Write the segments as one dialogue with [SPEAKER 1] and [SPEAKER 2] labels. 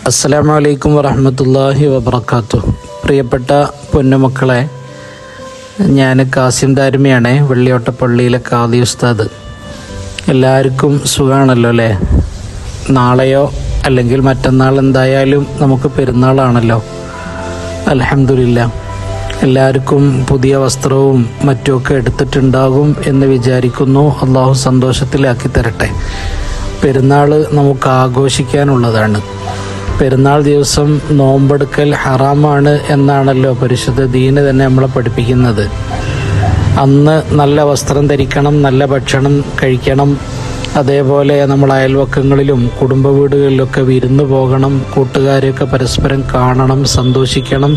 [SPEAKER 1] അസ്സലാമു അലൈക്കും വറഹ്മത്തുള്ളാഹി വബറകാതുഹു. പ്രിയപ്പെട്ട പൊന്നുമക്കളെ, ഞാൻ കാസിം ദാരിമിയാണ്, വെള്ളിയോട്ടപ്പള്ളിയിലെ ഖാദി ഉസ്താദ്. എല്ലാവർക്കും സുഖമാണല്ലോ അല്ലേ? നാളെയോ അല്ലെങ്കിൽ മറ്റന്നാൾ എന്തായാലും നമുക്ക് പെരുന്നാളാണല്ലോ. അൽഹംദുലില്ലാ, എല്ലാവർക്കും പുതിയ വസ്ത്രവും മറ്റുമൊക്കെ എടുത്തിട്ടുണ്ടാകും എന്ന് വിചാരിക്കുന്നു. അള്ളാഹു സന്തോഷത്തിലാക്കി തരട്ടെ. പെരുന്നാൾ നമുക്ക് ആഘോഷിക്കാനുള്ളതാണ്. പെരുന്നാൾ ദിവസം നോമ്പെടുക്കൽ ഹറാമാണ് എന്നാണല്ലോ പരിശുദ്ധ ദീന് തന്നെ നമ്മളെ പഠിപ്പിക്കുന്നത്. അന്ന് നല്ല വസ്ത്രം ധരിക്കണം, നല്ല ഭക്ഷണം കഴിക്കണം, അതേപോലെ നമ്മൾ അയൽവക്കങ്ങളിലും കുടുംബ വീടുകളിലൊക്കെ വിരുന്ന് പോകണം, കൂട്ടുകാരെയൊക്കെ പരസ്പരം കാണണം, സന്തോഷിക്കണം.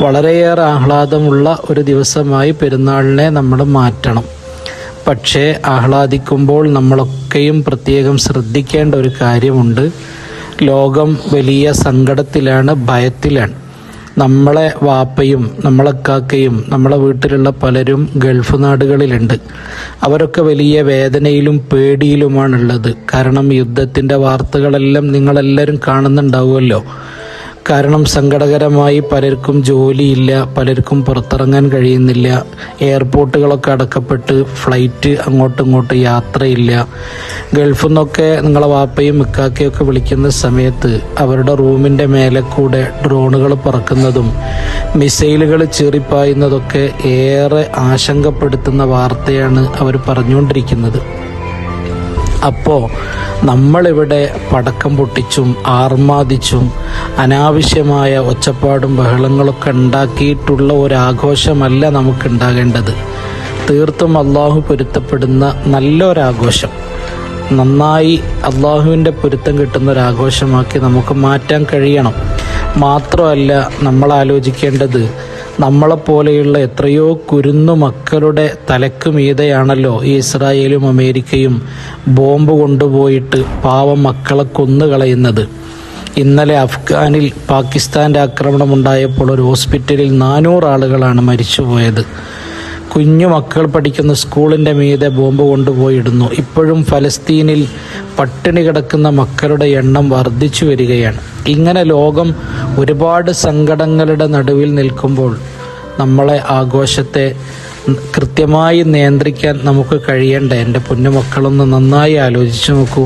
[SPEAKER 1] വളരെയേറെ ആഹ്ലാദമുള്ള ഒരു ദിവസമായി പെരുന്നാളിനെ നമ്മൾ മാറ്റണം. പക്ഷേ ആഹ്ലാദിക്കുമ്പോൾ നമ്മളൊക്കെയും പ്രത്യേകം ശ്രദ്ധിക്കേണ്ട ഒരു കാര്യമുണ്ട്. ലോകം വലിയ സങ്കടത്തിലാണ്, ഭയത്തിലാണ്. നമ്മളെ വാപ്പയും നമ്മളെ കാക്കയും നമ്മളെ വീട്ടിലുള്ള പലരും ഗൾഫ് നാടുകളിലുണ്ട്. അവരൊക്കെ വലിയ വേദനയിലും പേടിയിലുമാണുള്ളത്. കാരണം യുദ്ധത്തിൻ്റെ വാർത്തകളെല്ലാം നിങ്ങളെല്ലാവരും കാണുന്നുണ്ടാവുമല്ലോ. കാരണം സങ്കടകരമായി പലർക്കും ജോലിയില്ല, പലർക്കും പുറത്തിറങ്ങാൻ കഴിയുന്നില്ല, എയർപോർട്ടുകളൊക്കെ അടക്കപ്പെട്ട് ഫ്ലൈറ്റ് അങ്ങോട്ടും ഇങ്ങോട്ടും യാത്രയില്ല. ഗൾഫിൽ നിന്നൊക്കെ നിങ്ങളെ വാപ്പയും മിക്കാക്കയൊക്കെ വിളിക്കുന്ന സമയത്ത് അവരുടെ റൂമിൻ്റെ മേലെ കൂടെ ഡ്രോണുകൾ പറക്കുന്നതും മിസൈലുകൾ ചീറിപ്പായുന്നതൊക്കെ ഏറെ ആശങ്കപ്പെടുത്തുന്ന വാർത്തയാണ് അവർ പറഞ്ഞുകൊണ്ടിരിക്കുന്നത്. അപ്പോൾ നമ്മളിവിടെ പടക്കം പൊട്ടിച്ചും ആർമാദിച്ചും അനാവശ്യമായ ഒച്ചപ്പാടും ബഹളങ്ങളൊക്കെ ഉണ്ടാക്കിയിട്ടുള്ള ഒരാഘോഷമല്ല നമുക്കുണ്ടാകേണ്ടത്. തീർത്തും അള്ളാഹു പൊരുത്തപ്പെടുന്ന നല്ലൊരാഘോഷം, നന്നായി അള്ളാഹുവിൻ്റെ പൊരുത്തം കിട്ടുന്ന ഒരാഘോഷമാക്കി നമുക്ക് മാറ്റാൻ കഴിയണം. മാത്രമല്ല, നമ്മൾ ആലോചിക്കേണ്ടത് നമ്മളെപ്പോലെയുള്ള എത്രയോ കുരുന്നു മക്കളുടെ തലക്ക് മീതെയാണല്ലോ ഈ ഇസ്രായേലും അമേരിക്കയും ബോംബ് കൊണ്ടുപോയിട്ട് പാവം മക്കളെ കൊന്നുകളയുന്നത്. ഇന്നലെ അഫ്ഗാനിൽ പാകിസ്ഥാൻ്റെ ആക്രമണം ഉണ്ടായപ്പോൾ ഒരു ഹോസ്പിറ്റലിൽ 400 ആളുകളാണ് മരിച്ചുപോയത്. കുഞ്ഞു മക്കൾ പഠിക്കുന്ന സ്കൂളിൻ്റെ മീതെ ബോംബ് കൊണ്ടുപോയിടുന്നു. ഇപ്പോഴും ഫലസ്തീനിൽ പട്ടിണി കിടക്കുന്ന മക്കളുടെ എണ്ണം വർദ്ധിച്ചു വരികയാണ്. ഇങ്ങനെ ലോകം ഒരുപാട് സങ്കടങ്ങളുടെ നടുവിൽ നിൽക്കുമ്പോൾ നമ്മളെ ആഘോഷത്തെ കൃത്യമായി നിയന്ത്രിക്കാൻ നമുക്ക് കഴിയണ്ടേ? എൻ്റെ പൊന്നുമക്കളൊന്ന് നന്നായി ആലോചിച്ച് നോക്കൂ.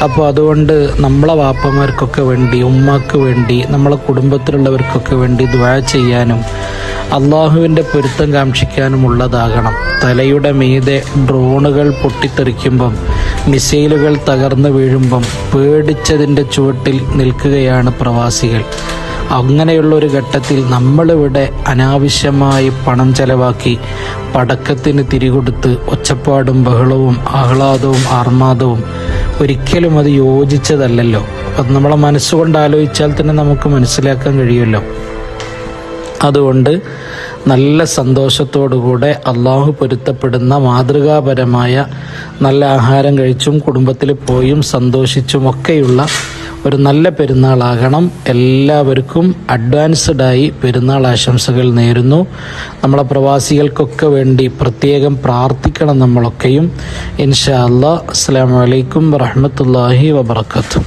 [SPEAKER 1] അപ്പോൾ അതുകൊണ്ട് നമ്മളെ വാപ്പമാർക്കൊക്കെ വേണ്ടി, ഉമ്മാക്ക് വേണ്ടി, നമ്മളെ കുടുംബത്തിലുള്ളവർക്കൊക്കെ വേണ്ടി ദുആ ചെയ്യാനും അള്ളാഹുവിൻ്റെ പൊരുത്തം കാക്ഷിക്കാനുമുള്ളതാകണം. തലയുടെ മീതെ ഡ്രോണുകൾ പൊട്ടിത്തെറിക്കുമ്പം, മിസൈലുകൾ തകർന്നു വീഴുമ്പം പേടിച്ചതിൻ്റെ ചുവട്ടിൽ നിൽക്കുകയാണ് പ്രവാസികൾ. അങ്ങനെയുള്ളൊരു ഘട്ടത്തിൽ നമ്മളിവിടെ അനാവശ്യമായി പണം ചെലവാക്കി പടക്കത്തിന് തിരികൊടുത്ത് ഒച്ചപ്പാടും ബഹളവും ആഹ്ലാദവും ആർമാദവും ഒരിക്കലും അത് യോജിച്ചതല്ലല്ലോ. അത് നമ്മളെ മനസ്സുകൊണ്ട് ആലോചിച്ചാൽ തന്നെ നമുക്ക് മനസ്സിലാക്കാൻ കഴിയുമല്ലോ. അതുകൊണ്ട് നല്ല സന്തോഷത്തോടുകൂടെ അള്ളാഹു പൊരുത്തപ്പെടുന്ന മാതൃകാപരമായ നല്ല ആഹാരം കഴിച്ചും കുടുംബത്തിൽ പോയും സന്തോഷിച്ചുമൊക്കെയുള്ള ഒരു നല്ല പെരുന്നാളാകണം. എല്ലാവർക്കും അഡ്വാൻസ്ഡായി പെരുന്നാൾ ആശംസകൾ നേരുന്നു. നമ്മളെ പ്രവാസികൾക്കൊക്കെ വേണ്ടി പ്രത്യേകം പ്രാർത്ഥിക്കണം നമ്മളൊക്കെയും. ഇൻഷാ അല്ലാഹ്. അസ്സലാമു അലൈക്കും വറഹ്മത്തുള്ളാഹി വബറകാതുഹു.